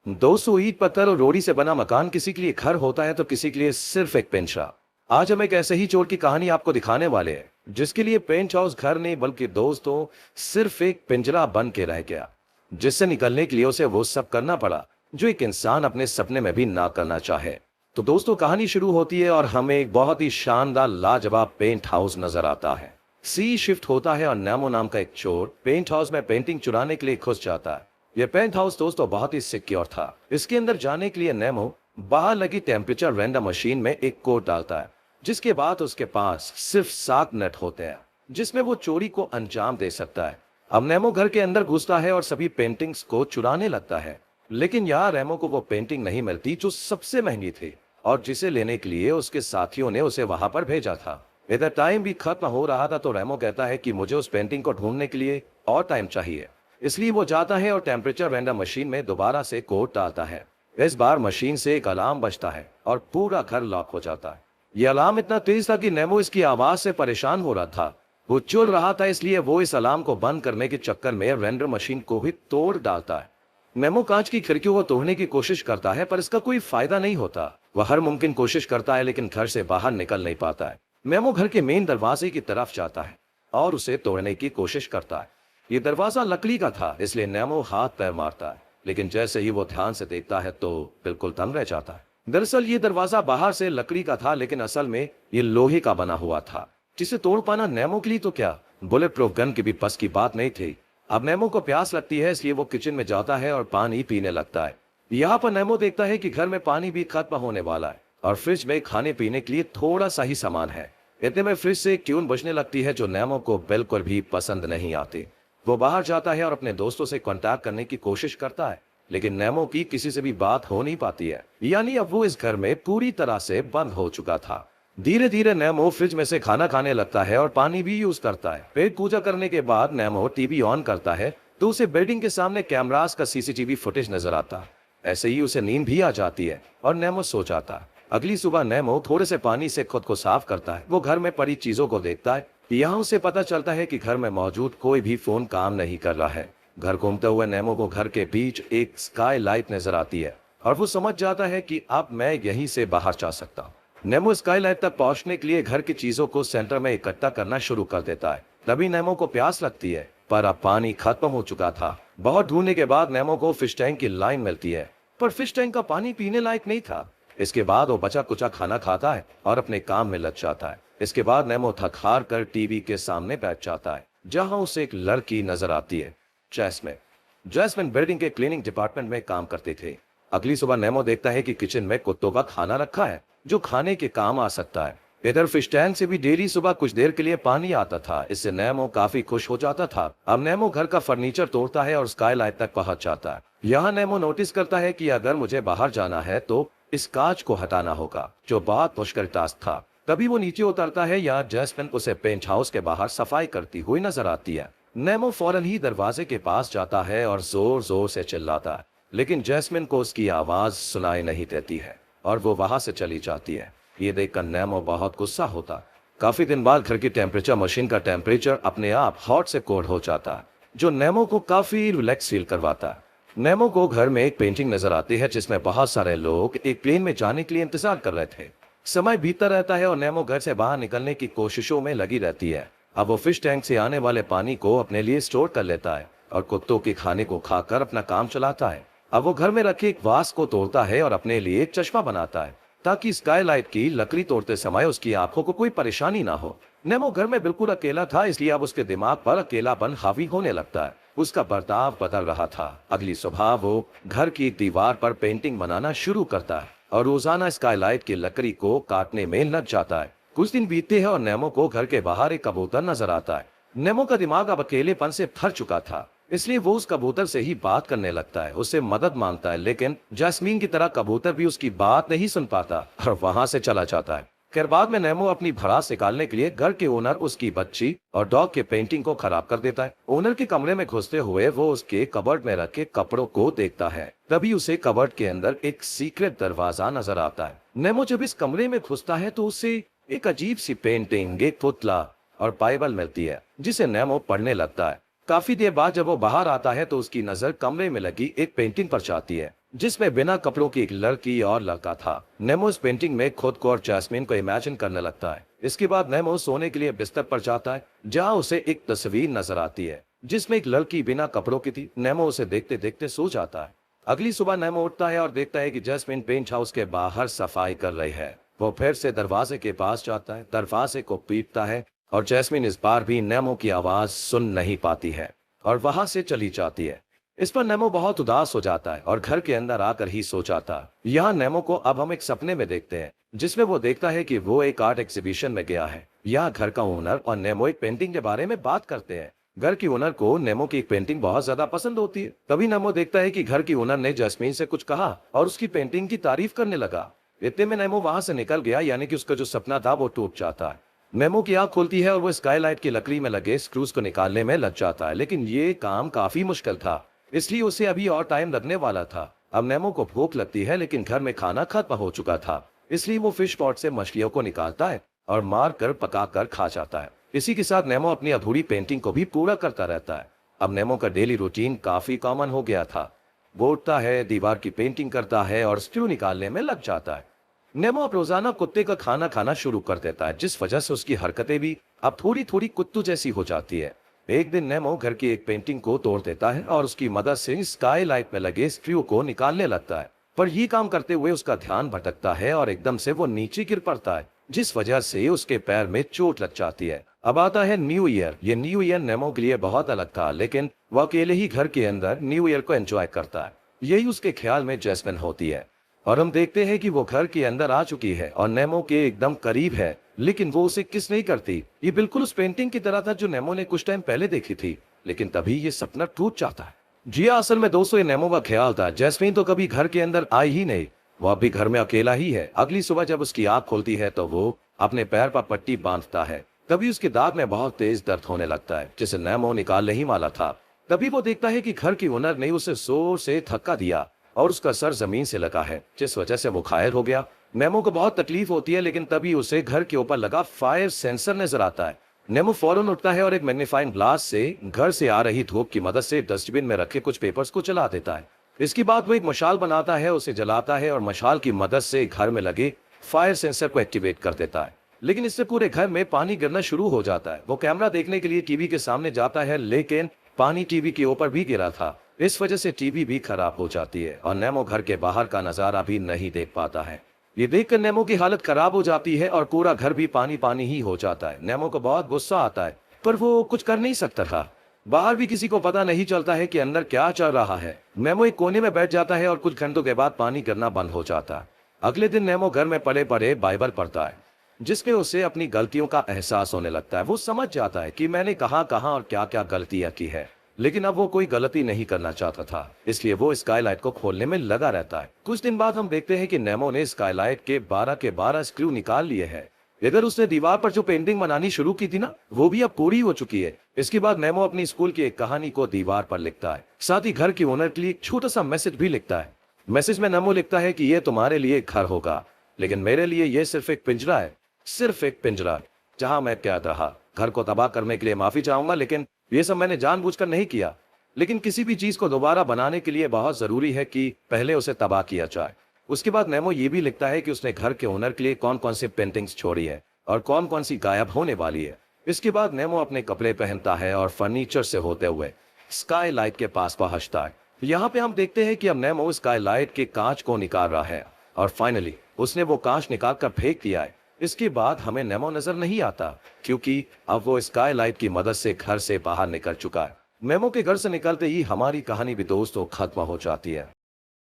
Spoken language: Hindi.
दोस्तों, ईंट पत्थर और रोड़ी से बना मकान किसी के लिए घर होता है तो किसी के लिए सिर्फ एक पिंजरा। आज हम एक ऐसे ही चोर की कहानी आपको दिखाने वाले हैं जिसके लिए पेंट हाउस घर नहीं बल्कि दोस्तों सिर्फ एक पिंजरा बन के रह गया, जिससे निकलने के लिए उसे वो सब करना पड़ा जो एक इंसान अपने सपने में भी ना करना चाहे। तो दोस्तों, कहानी शुरू होती है और हमें एक बहुत ही शानदार लाजवाब पेंट हाउस नजर आता है। सी शिफ्ट होता है और नैमो नाम का एक चोर पेंट हाउस में पेंटिंग चुराने के लिए घुस जाता है। यह पेंट हाउस दोस्तों बहुत ही सिक्योर था। इसके अंदर जाने के लिए नेमो बाहर लगी टेम्परेचर रेंडर मशीन में एक कोड डालता है, जिसके बाद उसके पास सिर्फ 7 मिनट होते हैं जिसमें वो चोरी को अंजाम दे सकता है। अब नेमो घर के अंदर घुसता है और सभी पेंटिंग्स को चुराने लगता है, लेकिन यहाँ रेमो को वो पेंटिंग नहीं मिलती जो सबसे महंगी थी और जिसे लेने के लिए उसके साथियों ने उसे वहां पर भेजा था। इधर टाइम भी खत्म हो रहा था तो रेमो कहता है कि मुझे उस पेंटिंग को ढूंढने के लिए और टाइम चाहिए। इसलिए वो जाता है और टेम्परेचर रेंडर मशीन में दोबारा से कोड डालता है। इस बार मशीन से एक अलार्म बजता है और पूरा घर लॉक हो जाता है। यह अलार्म इतना तेज था कि नेमो इसकी आवाज से परेशान हो रहा था। वो चिढ़ रहा था, इसलिए वो इस अलार्म को बंद करने के चक्कर में रेंडर मशीन को भी तोड़ डालता है। नेमो कांच की खिड़कियों को तोड़ने की कोशिश करता है पर इसका कोई फायदा नहीं होता। वह हर मुमकिन कोशिश करता है लेकिन घर से बाहर निकल नहीं पाता है। नेमो घर के मेन दरवाजे की तरफ जाता है और उसे तोड़ने की कोशिश करता है। ये दरवाजा लकड़ी का था, इसलिए नेमो हाथ पैर मारता है, लेकिन जैसे ही वो ध्यान से देखता है तो बिल्कुल दंग रह जाता है। दरअसल ये दरवाजा बाहर से लकड़ी का था लेकिन असल में ये लोहे का बना हुआ था, जिसे तोड़ पाना नेमो के लिए तो क्या बुलेट प्रूफ गन की भी बस की बात नहीं थी। अब नेमो को प्यास लगती है, इसलिए वो किचन में जाता है और पानी पीने लगता है। यहाँ पर नेमो देखता है कि घर में पानी भी खत्म होने वाला है और फ्रिज में खाने पीने के लिए थोड़ा सा ही सामान है। इतने में फ्रिज से एक ट्यून बजने लगती है जो नेमो को बिल्कुल भी पसंद नहीं आती। वो बाहर जाता है और अपने दोस्तों से कांटेक्ट करने की कोशिश करता है, लेकिन नेमो की किसी से भी बात हो नहीं पाती है। यानी अब वो इस घर में पूरी तरह से बंद हो चुका था। धीरे धीरे नेमो फ्रिज में से खाना खाने लगता है और पानी भी यूज करता है। पेट पूजा करने के बाद नेमो टीवी ऑन करता है तो उसे बेडिंग के सामने कैमरास का सीसीटीवी फुटेज नजर आता है। ऐसे ही उसे नींद भी आ जाती है और नेमो सो जाता है। अगली सुबह नेमो थोड़े से पानी से खुद को साफ करता है। वो घर में पड़ी चीजों को देखता है। यहाँ उसे पता चलता है कि घर में मौजूद कोई भी फोन काम नहीं कर रहा है। घर घूमते हुए नेमो को घर के बीच एक स्काई लाइट नजर आती है और वो समझ जाता है कि अब मैं यहीं से बाहर जा सकता हूँ। नेमो स्काई लाइट तक पहुंचने के लिए घर की चीजों को सेंटर में इकट्ठा करना शुरू कर देता है। तभी नेमो को प्यास लगती है, पर अब पानी खत्म हो चुका था। बहुत ढूंढने के बाद नेमो को फिश टैंक की लाइन मिलती है, पर फिश टैंक का पानी पीने लायक नहीं था। इसके बाद वो बचा कुचा खाना खाता है और अपने काम में लग जाता है। इसके बाद नेमो थक हार कर टीवी के सामने बैठ जाता है, जहां उसे एक लड़की नजर आती है, जैस्मिन। जैस्मिन बिल्डिंग के क्लीनिंग डिपार्टमेंट में काम करते थे। अगली सुबह नेमो देखता है कि किचन में कुत्तों का खाना रखा है जो खाने के काम आ सकता है। इधर फिश टैंक से भी डेली सुबह कुछ देर के लिए पानी आता था। इससे नेमो काफी खुश हो जाता था। अब नेमो घर का फर्नीचर तोड़ता है और स्काई लाइट तक पहुंच जाता है। यहाँ नेमो नोटिस करता है कि अगर मुझे बाहर जाना है तो इस कांच को हटाना होगा, जो बहुत मुश्किल टास्क था। तभी वो नीचे उतरता है। यहाँ जैस्मिन उसे पेंट हाउस के बाहर सफाई करती हुई नजर आती है। नेमो फौरन ही दरवाजे के पास जाता है और जोर जोर से चिल्लाता है, लेकिन जैस्मिन को उसकी आवाज सुनाई नहीं देती है और वो वहां से चली जाती है। ये देखकर नेमो बहुत गुस्सा होता। काफी दिन बाद घर की टेम्परेचर मशीन का टेम्परेचर अपने आप हॉट से कोल्ड हो जाता है, जो नेमो को काफी रिलैक्स फील करवाता है। नेमो को घर में एक पेंटिंग नजर आती है जिसमें बहुत सारे लोग एक प्लेन में जाने के लिए इंतजार कर रहे थे। समय बीतता रहता है और नेमो घर से बाहर निकलने की कोशिशों में लगी रहती है। अब वो फिश टैंक से आने वाले पानी को अपने लिए स्टोर कर लेता है और कुत्तों के खाने को खाकर अपना काम चलाता है। अब वो घर में रखे एक वास को तोड़ता है और अपने लिए एक चश्मा बनाता है, ताकि स्काई लाइट की लकड़ी तोड़ते समय उसकी आंखों को कोई परेशानी ना हो। नेमो घर में बिल्कुल अकेला था, इसलिए अब उसके दिमाग पर अकेलापन हावी होने लगता है। उसका बर्ताव बदल रहा था। अगली सुबह वो घर की दीवार पर पेंटिंग बनाना शुरू करता है और रोजाना स्काईलाइट की लकड़ी को काटने में लग जाता है। कुछ दिन बीतते हैं और नेमो को घर के बाहर एक कबूतर नजर आता है। नेमो का दिमाग अब अकेलेपन से भर चुका था, इसलिए वो उस कबूतर से ही बात करने लगता है, उससे मदद मांगता है। लेकिन जैस्मीन की तरह कबूतर भी उसकी बात नहीं सुन पाता और वहां से चला जाता है। खैर, बाद में नेमो अपनी भड़ास निकालने के लिए घर के ओनर उसकी बच्ची और डॉग के पेंटिंग को खराब कर देता है। ओनर के कमरे में घुसते हुए वो उसके कबर्ड में रखे कपड़ों को देखता है। तभी उसे कबर्ड के अंदर एक सीक्रेट दरवाजा नजर आता है। नेमो जब इस कमरे में घुसता है तो उसे एक अजीब सी पेंटिंग, एक पुतला और बाइबल मिलती है, जिसे नेमो पढ़ने लगता है। काफी देर बाद जब वो बाहर आता है तो उसकी नजर कमरे में लगी एक पेंटिंग पर जाती है। जिसमें बिना कपड़ों की एक लड़की और लड़का था। नेमो इस पेंटिंग में खुद को और जैस्मीन को इमेजिन करने लगता है। इसके बाद नेमो सोने के लिए बिस्तर पर जाता है, जहां उसे एक तस्वीर नजर आती है जिसमें एक लड़की बिना कपड़ों की थी। नेमो उसे देखते देखते सो जाता है। अगली सुबह नेमो उठता है और देखता है कि जैस्मीन पेंट हाउस के बाहर सफाई कर रही है। वो फिर से दरवाजे के पास जाता है, दरवाजे को पीटता है और जैस्मीन इस बार भी नेमो की आवाज सुन नहीं पाती है और वहां से चली जाती है। इस पर नेमो बहुत उदास हो जाता है और घर के अंदर आकर ही सो जाता है। यहाँ नेमो को अब हम एक सपने में देखते हैं, जिसमें वो देखता है कि वो एक आर्ट एग्जीबिशन में गया है। यहाँ घर का ओनर और नेमो एक पेंटिंग के बारे में बात करते हैं। घर की ओनर को नेमो की एक पेंटिंग बहुत ज्यादा पसंद होती है। तभी नेमो देखता है कि घर की ओनर ने जैस्मीन से कुछ कहा और उसकी पेंटिंग की तारीफ करने लगा। इतने में नेमो वहां से निकल गया, यानी कि उसका जो सपना था वो टूट जाता है। नेमो की आंख खुलती है और वो स्काईलाइट की लकड़ी में लगे स्क्रूज को निकालने में लग जाता है, लेकिन ये काम काफी मुश्किल था, इसलिए उसे अभी और टाइम लगने वाला था। अब नेमो को भूख लगती है, लेकिन घर में खाना खत्म हो चुका था, इसलिए वो फिश पॉट से मछलियों को निकालता है और मार कर पका कर खा जाता है। इसी के साथ नेमो अपनी अधूरी पेंटिंग को भी पूरा करता रहता है। अब नेमो का डेली रूटीन काफी कॉमन हो गया था। वो उठता है, दीवार की पेंटिंग करता है और स्क्रू निकालने में लग जाता है। नेमो अब रोजाना कुत्ते का खाना खाना शुरू कर देता है, जिस वजह से उसकी हरकतें भी अब थोड़ी थोड़ी कुत्तू जैसी हो जाती है। एक दिन नेमो घर की एक पेंटिंग को तोड़ देता है और उसकी मदद से स्काई लाइट में लगे स्क्रू को निकालने लगता है, पर ये काम करते हुए उसका ध्यान भटकता है और एकदम से वो नीचे गिर पड़ता है, जिस वजह से उसके पैर में चोट लग जाती है। अब आता है न्यू ईयर। ये न्यू ईयर नेमो के लिए बहुत अलग था, लेकिन वो अकेले ही घर के अंदर न्यू ईयर को एंजॉय करता है। यही उसके ख्याल में जैस्मिन होती है और हम देखते हैं कि वो घर के अंदर आ चुकी है और नेमो के एकदम करीब है, लेकिन वो उसे किस नहीं करती। ये बिल्कुल उस पेंटिंग की तरह था जो नेमो ने कुछ टाइम पहले देखी थी, लेकिन तभी ये सपना टूट जाता है। जी हाँ, असल में दोस्तों ये नेमो का ख्याल था। जैस्मीन तो कभी घर के अंदर आई ही नहीं, वो अभी घर में अकेला ही है। अगली सुबह जब उसकी आंख खुलती है तो वो अपने पैर पर पट्टी बांधता है। तभी उसके दांत में बहुत तेज दर्द होने लगता है, जिसे नेमो निकालने ही वाला था। तभी वो देखता है कि घर की ओनर ने उसे जोर से धक्का दिया और उसका सर जमीन से लगा है, जिस वजह से वो घायल हो गया। नेमो को बहुत तकलीफ होती है, लेकिन तभी उसे घर के ऊपर लगा फायर सेंसर नजर आता है। नेमो फौरन उठता है और एक मैग्नीफाइंग ग्लास से घर से आ रही धूप की मदद से डस्टबिन में रखे कुछ पेपर्स को जला देता है। इसके बाद वो एक मशाल बनाता है, उसे जलाता है और मशाल की मदद से घर में लगे फायर सेंसर को एक्टिवेट कर देता है। लेकिन इससे पूरे घर में पानी गिरना शुरू हो जाता है। वो कैमरा देखने के लिए टीवी के सामने जाता है, लेकिन पानी टीवी के ऊपर भी गिरा था। इस वजह से टीवी भी खराब हो जाती है और नेमो घर के बाहर का नजारा भी नहीं देख पाता है। ये देखकर नेमो की हालत खराब हो जाती है और पूरा घर भी पानी पानी ही हो जाता है। नेमो को बहुत गुस्सा आता है, पर वो कुछ कर नहीं सकता था। बाहर भी किसी को पता नहीं चलता है कि अंदर क्या चल रहा है। नेमो एक कोने में बैठ जाता है और कुछ घंटों के बाद पानी गिरना बंद हो जाता है। अगले दिन नेमो घर में पड़े पड़े बाइबल पढ़ता है, जिसमें उसे अपनी गलतियों का एहसास होने लगता है। वो समझ जाता है कि मैंने कहां कहां और क्या क्या गलतियां की है, लेकिन अब वो कोई गलती नहीं करना चाहता था, इसलिए वो स्काईलाइट को खोलने में लगा रहता है। कुछ दिन बाद हम देखते हैं कि नेमो ने स्काईलाइट के 12 स्क्रू निकाल लिए हैं। इधर उसने दीवार पर जो पेंटिंग बनानी शुरू की थी ना, वो भी अब पूरी हो चुकी है। इसके बाद नेमो अपनी स्कूल की एक कहानी को दीवार पर लिखता है, साथ ही घर की ओनर के लिए एक छोटा सा मैसेज भी लिखता है। मैसेज में नेमो लिखता है कि ये तुम्हारे लिए एक घर होगा, लेकिन मेरे लिए ये सिर्फ एक पिंजरा है, सिर्फ एक पिंजरा जहां मैं कैद रहा। घर को तबाह करने के लिए माफी चाहूंगा, लेकिन ये सब मैंने जानबूझकर नहीं किया। लेकिन किसी भी चीज को दोबारा बनाने के लिए बहुत जरूरी है कि पहले उसे तबाह किया जाए। उसके बाद नेमो ये भी लिखता है कि उसने घर के ओनर के लिए कौन कौन सी पेंटिंग्स छोड़ी है और कौन कौन सी गायब होने वाली है। इसके बाद नेमो अपने कपड़े पहनता है और फर्नीचर से होते हुए स्काई लाइट के पास पहुंचता है। यहाँ पे हम देखते हैं कि अब नेमो स्काई लाइट के कांच को निकाल रहा है और फाइनली उसने वो कांच निकाल कर फेंक दिया है। इसके बाद हमें नेमो नजर नहीं आता, क्योंकि अब वो स्काई लाइट की मदद से घर से बाहर निकल चुका है। नेमो के घर से निकलते ही हमारी कहानी भी दोस्तों खत्म हो जाती है।